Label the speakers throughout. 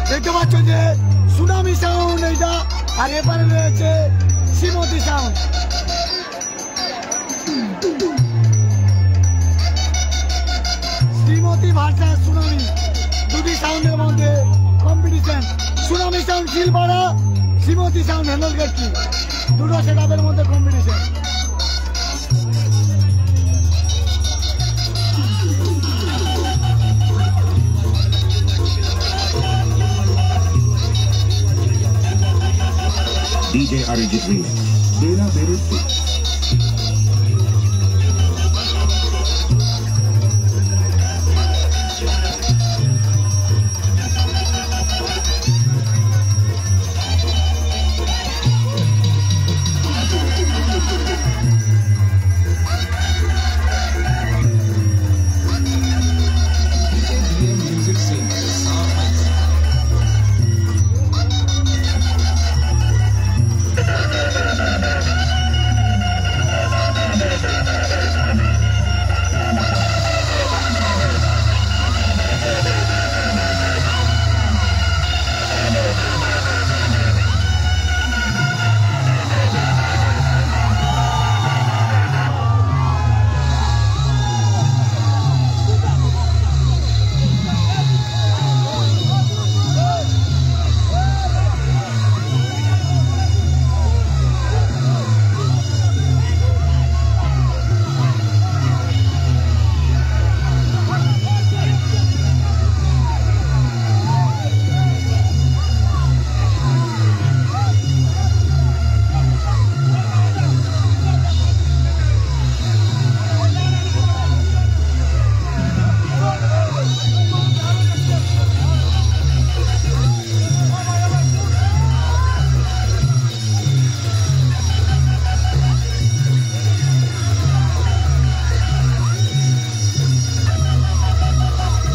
Speaker 1: দেখতে পাচ্ছ যে সুনামি সাউন্ড এইটা, আর এপারে রয়েছে Shrimati sound. Shrimati versus tsunami, দুটি সাউন্ডের মধ্যে competition. Tsunami sound Shilpara, Shrimati sound হ্যান্ডেলগেটকি, দুটো সেটআপের মধ্যে competition.
Speaker 2: DJ Arijit Remix, Dera Beriti.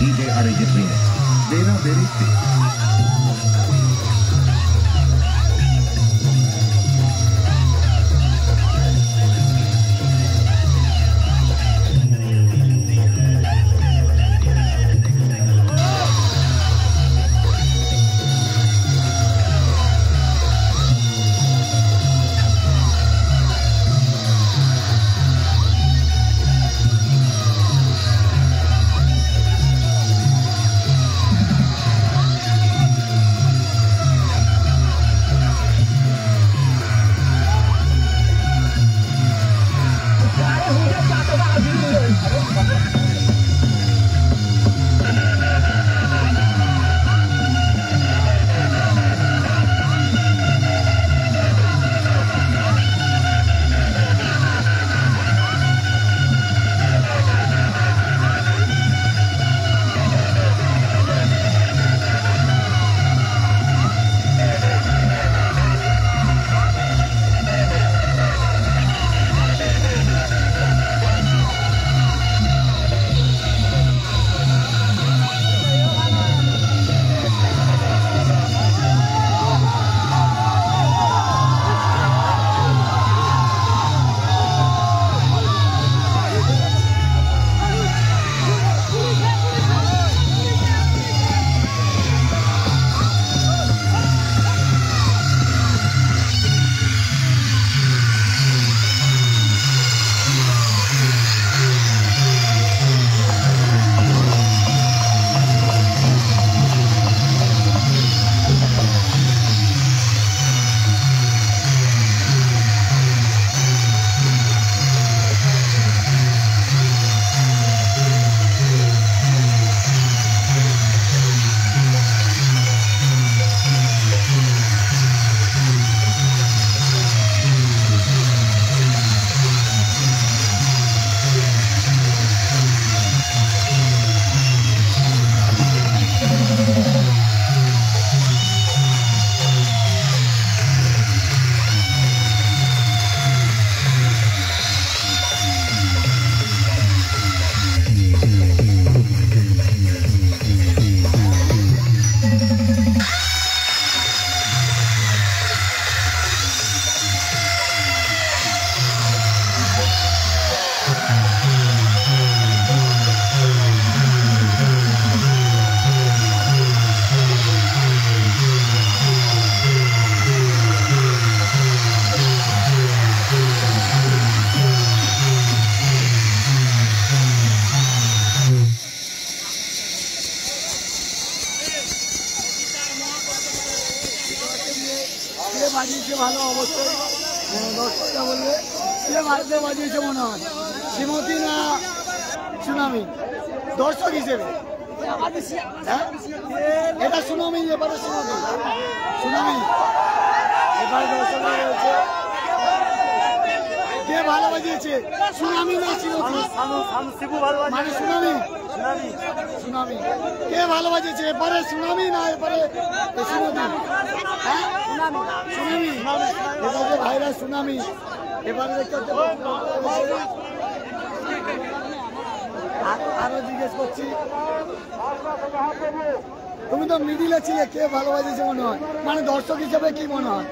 Speaker 2: DJ Arijit Remix, Dera Beriti.
Speaker 1: কে বাজিয়েছে ভালো অবশ্যই দর্শকরা বলবে কে ভালো বাজিয়েছে মনে হয় শ্রীমতী না সুনামি দর্শক হিসেবে হ্যাঁ? এটা সুনামি এবারে শ্রীমতী সুনামি এবারে দর্শকরা বলছে কে ভালো বাজিয়েছে সুনামি না শ্রীমতী মানে সুনামি সুনামি কে ভালো বাজিয়েছে এবারে সুনামি না এবারে শ্রীমতী হ্যাঁ সুনামি এবারে ভাইরা সুনামি এবারে দেখতে আরো জিজ্ঞেস করছি তুমি তো মিডিলে ছিলে কে ভালো বাজিয়েছে মনে হয় মানে দর্শক হিসেবে কি মনে হয়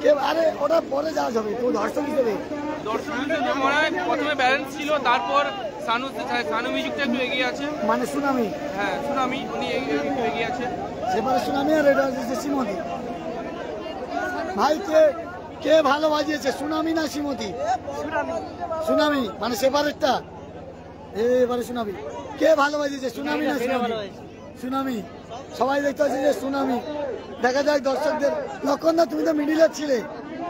Speaker 1: কে আরে ওটা পরে যাওয়া যাবে তো দর্শক হিসেবে
Speaker 3: মনে হয় প্রথমে ব্যালেন্স ছিল তারপর সানু মিউজিকটা একটু এগিয়ে আছে
Speaker 1: মানে সুনামি
Speaker 3: হ্যাঁ সুনামি উনি একটু এগিয়ে আছে
Speaker 1: সেবারে সুনামি আর এটা হচ্ছে শ্রীমতী ভাই কে ভালো বাজিয়েছে সুনামি না শ্রীমতী সুনামি মানে সেবারেরটা এবারে সুনামি কে ভালো বাজিয়েছে সুনামি না শ্রীমতী সুনামি সবাই দেখতে পাচ্ছি যে সুনামি দেখা যাক দর্শকদের লক্ষণদা তুমি তো মিডিলে ছিলে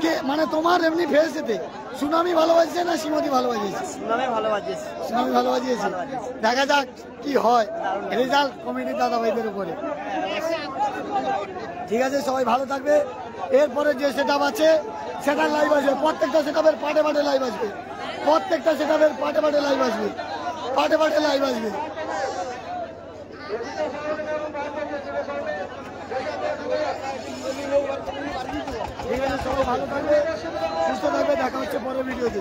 Speaker 1: কে মানে তোমার এমনি ফেসেতে সুনামি ভালো বাজিয়েছে না শ্রীমতী ভালো বাজিয়েছে সুনামি ভালো বাজিয়েছে দেখা যাক কি হয় রেজাল্ট কমিটির দাদা ভাইদের উপরে ঠিক আছে সবাই ভালো থাকবে এরপরে যে সেটআপ আছে সেটার লাইভ আসবে প্রত্যেকটা সেটআপের পাটে পাটে লাইভ আসবে প্রত্যেকটা সেটআপের পাটে পাটে লাইভ আসবে পাটে পাটে লাইভ আসবে ঠিক আছে সবাই ভালো থাকবে সুস্থ থাকবে দেখা হচ্ছে পরের ভিডিওতে